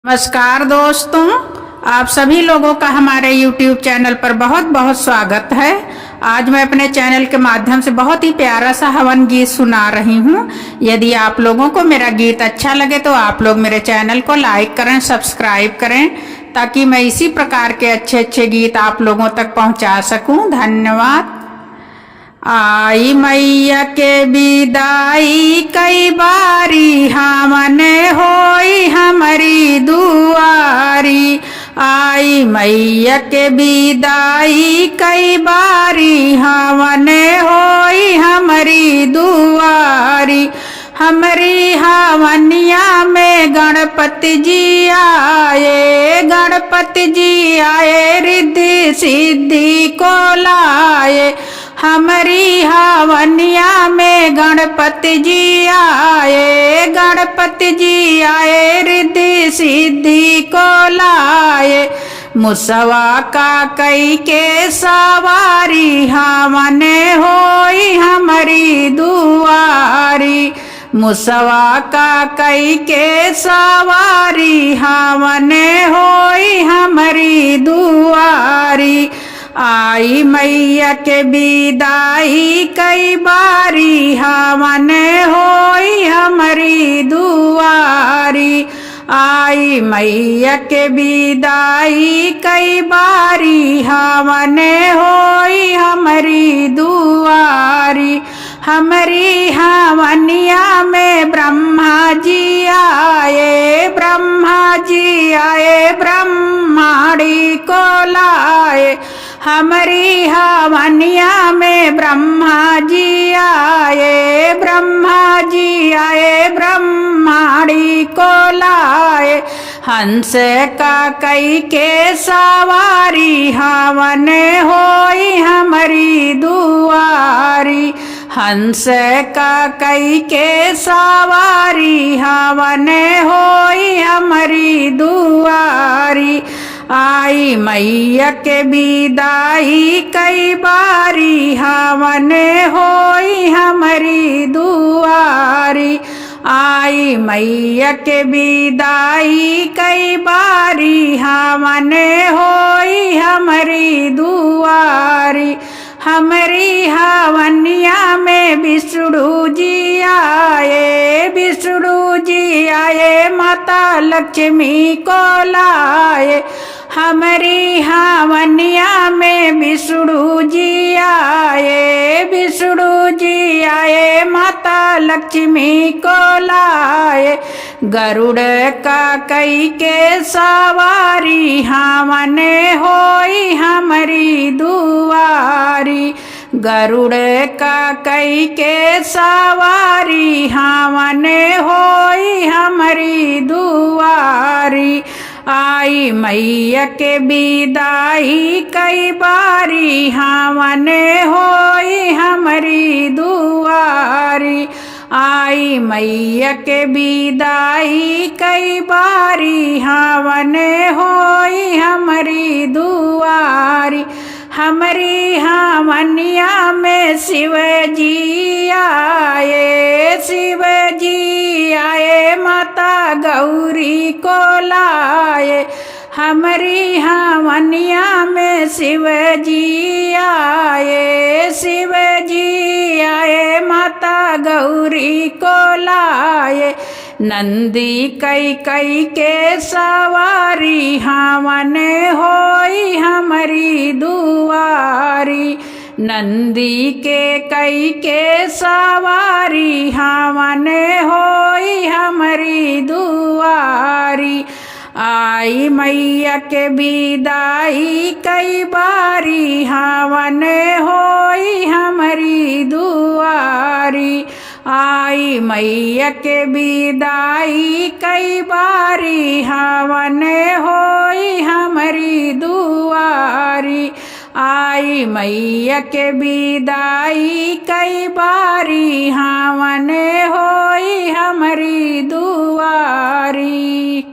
नमस्कार दोस्तों, आप सभी लोगों का हमारे YouTube चैनल पर बहुत बहुत स्वागत है। आज मैं अपने चैनल के माध्यम से बहुत ही प्यारा सा हवन गीत सुना रही हूँ। यदि आप लोगों को मेरा गीत अच्छा लगे तो आप लोग मेरे चैनल को लाइक करें, सब्सक्राइब करें, ताकि मैं इसी प्रकार के अच्छे अच्छे गीत आप लोगों तक पहुँचा सकूँ। धन्यवाद। आई मैया के विदाई कई बारी हमने होई हमारी दुआरी। आई मैया के विदाई कई बारी हमने होई हमारी दुआरी। हमारी हवनिया में गणपति जी आए, गणपति जी आए, रिद्धि सिद्धि को लाए। हमारी हवनिया में गणपति जी आए, गणपति जी आए, रिद्धि सिद्धि को लाए। मुसवा का कई के सवारी हमने होई हमारी दुआरी। मुसवा का कई के सवारी हमने होई हमारी दुआरी। आई मैया के विदाई कई बारी हमने होई हमारी दुआरी। आई मैया के विदाई कई बारी हमने होई हमारी दुआरी। हमारी हवनिया में ब्रह्मा जी आए, ब्रह्मा जी आए, ब्रह्माणी को लाए। हमारी हवनिया में ब्रह्मा जी आए, ब्रह्मा जी आए, ब्रह्माणी को लाए। हंस का कई के सवारी हमने होई हमारी दुआरी। हंस का कई के सवारी हमने होई हमारी दुआरी। आई मैया के विदाई कई बारी हमने होई हमारी दुआरी। आई मैया के विदाई कई बारी हमने होई हमारी दुआरी। हमारी हवनिया में विष्णु जी आए, विष्णु जी आए, माता लक्ष्मी को लाए। हमारी हवनिया में विष्णु जी आए, विष्णु जी आए, माता लक्ष्मी को लाए। गरुड़ का कई के सवारी हमने होई हमारी दुआरी। गरुड़ का कई के सवारी हमने होई हमारी दुआरी। आई मैया के विदाई कई बारी हमने होई हमारी दुआरी। आई मैया के विदाई कई बारी हमने होई हमारी दुआरी। हमारी हवनिया में शिव जी आए, शिव जी आए, माता गौरी को लाए। हमारी हवनिया में शिव जी आए, शिव जी आए, माता गौरी को लाए। नंदी कई कई के सवारी हमने होई हमारी दुआरी। नंदी के कई के सवारी हमने होई हमारी दुआरी। आई मैया के विदाई कई बारी हमने होई हमारी दुआरी। आई मैया के विदाई कई बारी हमने होई हमारी दुआरी। आई मैया के विदाई कई बारी हमने होई हमारी दुआरी।